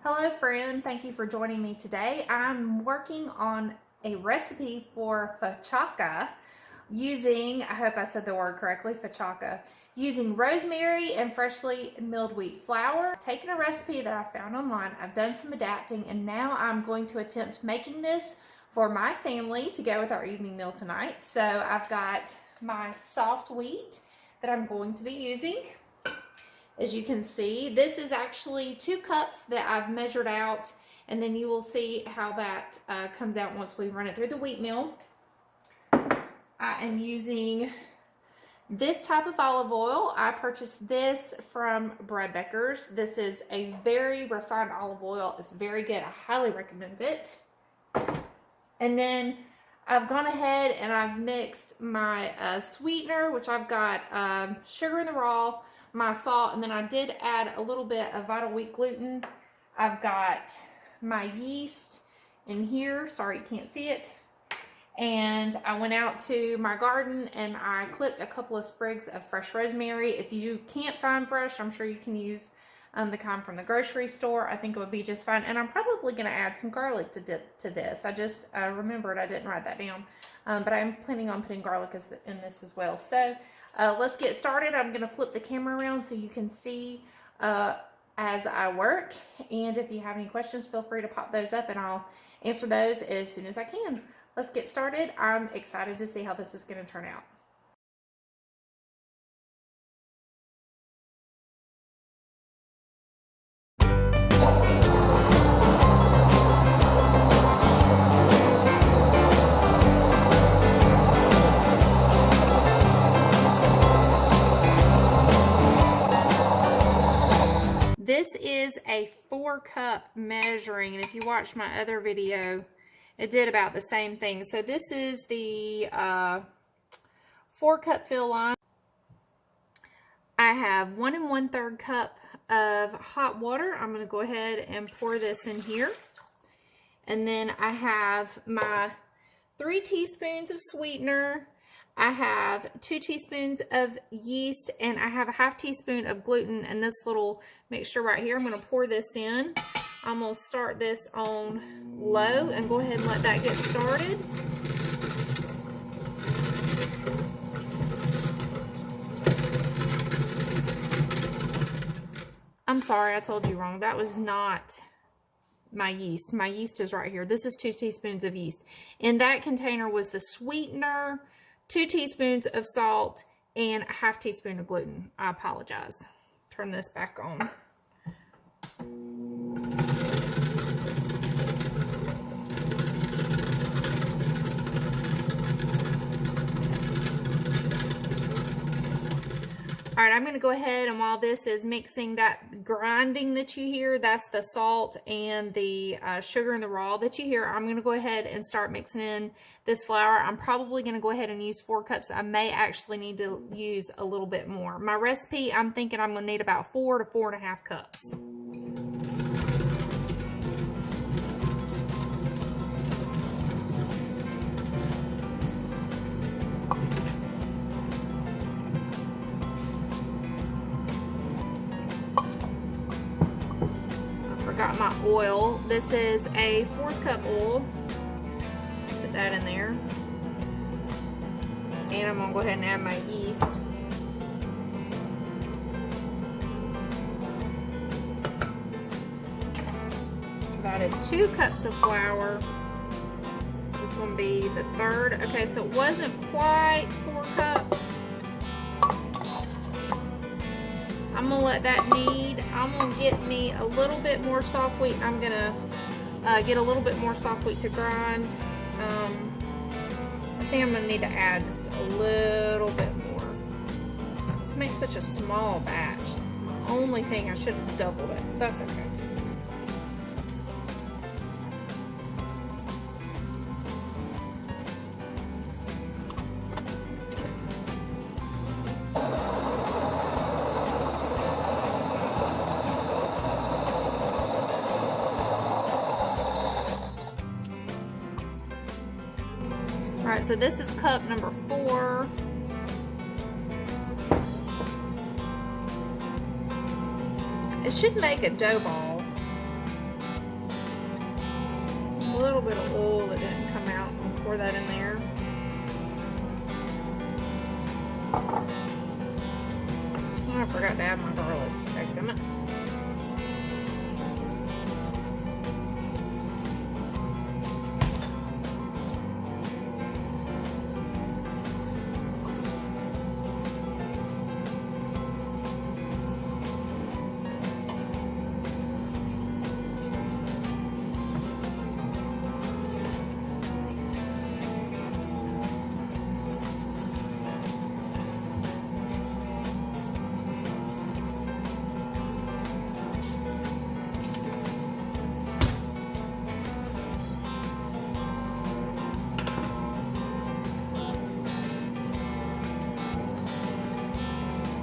Hello friend, thank you for joining me today. I'm working on a recipe for focaccia using, I hope I said the word correctly, focaccia, using rosemary and freshly milled wheat flour. I've taken a recipe that I found online, I've done some adapting, and now I'm going to attempt making this for my family to go with our evening meal tonight. So I've got my soft wheat that I'm going to be using. As you can see, this is actually 2 cups that I've measured out, and then you will see how that comes out once we run it through the wheat mill. I am using this type of olive oil. I purchased this from Brad Becker's. This is a very refined olive oil. It's very good. I highly recommend it. And then I've gone ahead and I've mixed my sweetener, which I've got sugar in the raw, my salt, and then I did add a little bit of vital wheat gluten. I've got my yeast in here. Sorry you can't see it. And I went out to my garden and I clipped a couple of sprigs of fresh rosemary. If you can't find fresh, I'm sure you can use the kind from the grocery store. I think it would be just fine. And I'm probably going to add some garlic to this. I just remembered I didn't write that down. But I'm planning on putting garlic in this as well. So let's get started. I'm going to flip the camera around so you can see as I work. And if you have any questions, feel free to pop those up and I'll answer those as soon as I can. Let's get started. I'm excited to see how this is going to turn out. This is a 4-cup measuring, and if you watch my other video, it did about the same thing. So this is the 4-cup fill line. I have 1 1/3 cup of hot water. I'm going to go ahead and pour this in here. And then I have my 3 teaspoons of sweetener. I have 2 teaspoons of yeast, and I have a 1/2 teaspoon of gluten, and this little mixture right here. I'm going to pour this in. I'm going to start this on low and go ahead and let that get started. I'm sorry, I told you wrong. That was not my yeast. My yeast is right here. This is 2 teaspoons of yeast. In that container was the sweetener, 2 teaspoons of salt, and a 1/2 teaspoon of gluten. I apologize. Turn this back on. All right, I'm going to go ahead, and while this is mixing, that grinding that you hear, that's the salt and the sugar in the raw that you hear. I'm going to go ahead and start mixing in this flour. I'm probably going to go ahead and use 4 cups. I may actually need to use a little bit more. My recipe, I'm thinking I'm going to need about 4 to 4.5 cups. Got my oil. This is a 4th cup oil. Put that in there. And I'm gonna go ahead and add my yeast. I've added 2 cups of flour. This is gonna be the 3rd. Okay, so it wasn't quite 4 cups. I'm going to let that knead. I'm going to get me a little bit more soft wheat. I'm going to get a little bit more soft wheat to grind. I think I'm going to need to add just a little bit more. This makes such a small batch. That's my only thing. I should have doubled it. That's okay. Alright, so this is cup number 4. It should make a dough ball. little bit of oil that didn't come out. I'll pour that in there. Oh, I forgot to add my garlic. Damn it.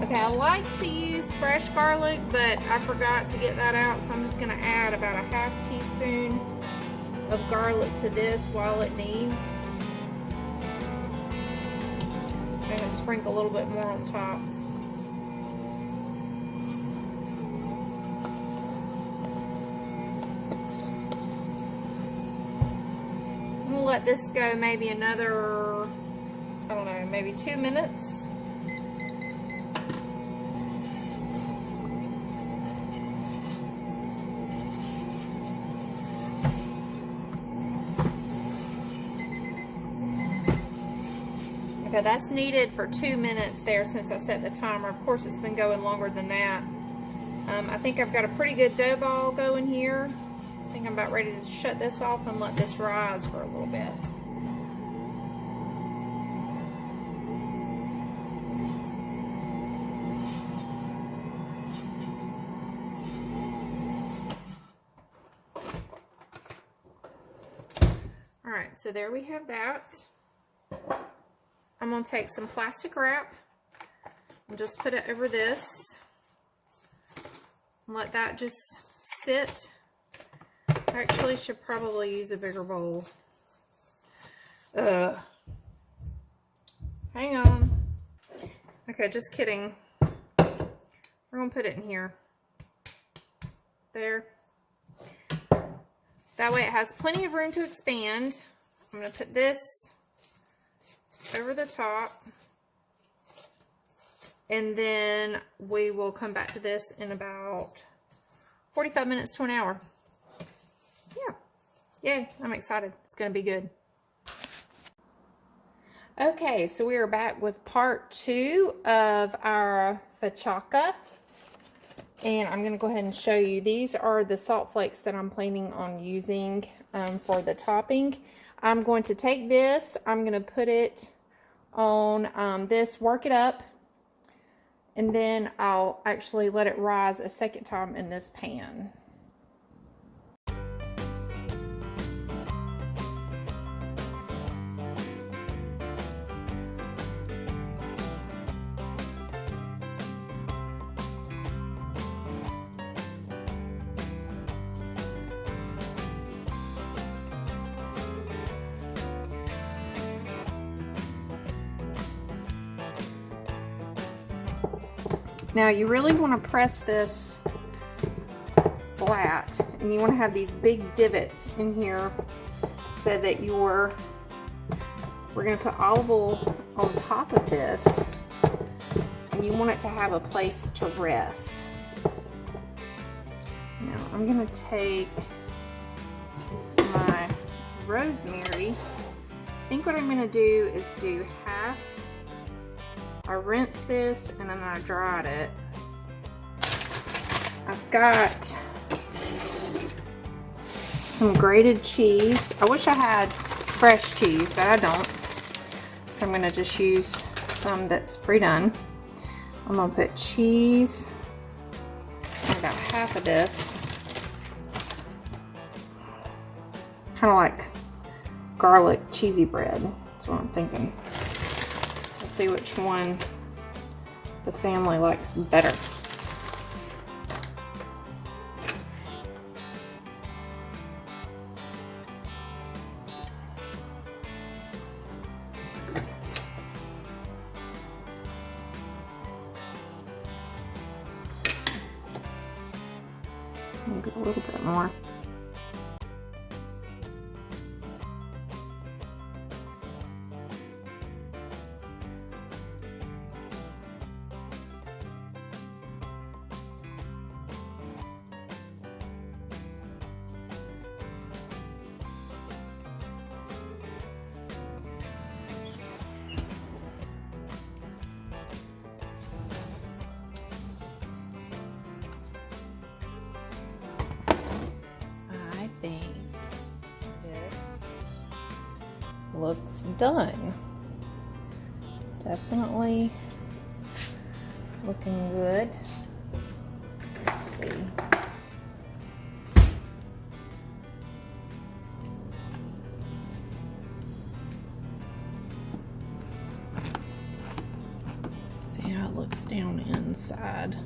Okay, I like to use fresh garlic, but I forgot to get that out, so I'm just going to add about a half teaspoon of garlic to this while it needs. And sprinkle a little bit more on top. I'm going to let this go maybe another, I don't know, maybe 2 minutes. Okay, that's needed for 2 minutes there since I set the timer. Of course, it's been going longer than that. I think I've got a pretty good dough ball going here. I think I'm about ready to shut this off and let this rise for a little bit. All right, so there we have that. I'm going to take some plastic wrap and just put it over this and let that just sit. I actually should probably use a bigger bowl. Hang on. Okay, just kidding. We're going to put it in here. There. That way it has plenty of room to expand. I'm going to put this over the top, and then we will come back to this in about 45 minutes to an hour. Yeah, yay, I'm excited. It's gonna be good. Okay, so we are back with part 2 of our focaccia, and I'm gonna go ahead and show you. These are the salt flakes that I'm planning on using for the topping. I'm going to take this, I'm going to put it on this, work it up, and then I'll actually let it rise a second time in this pan. Now you really want to press this flat, and you want to have these big divots in here so that we're going to put olive oil on top of this, and you want it to have a place to rest. Now I'm going to take my rosemary. I think what I'm going to do is do half. I rinsed this and then I dried it. I've got some grated cheese. I wish I had fresh cheese, but I don't. So I'm gonna just use some that's pre-done. I'm gonna put cheese. I got half of this. Kind of like garlic cheesy bread. That's what I'm thinking. See which one the family likes better. Maybe a little bit more. looks done. Definitely looking good. Let's see. See how it looks down inside.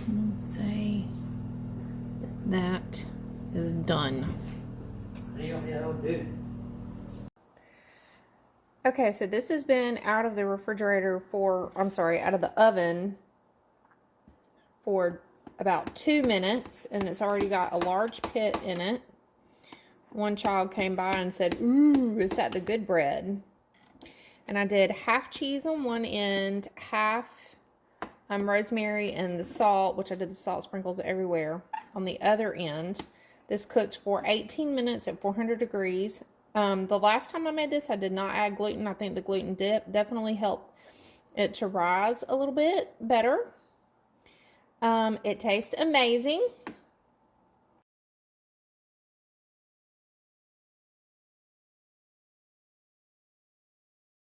I'm gonna say that is done. Okay, so this has been out of the refrigerator for, I'm sorry, out of the oven for about 2 minutes, and it's already got a large pit in it. One child came by and said, "Ooh, is that the good bread?" And I did half cheese on one end, half rosemary and the salt, which I did the salt sprinkles everywhere, on the other end. This cooked for 18 minutes at 400 degrees. The last time I made this, I did not add gluten. I think the gluten dip definitely helped it to rise a little bit better. It tastes amazing.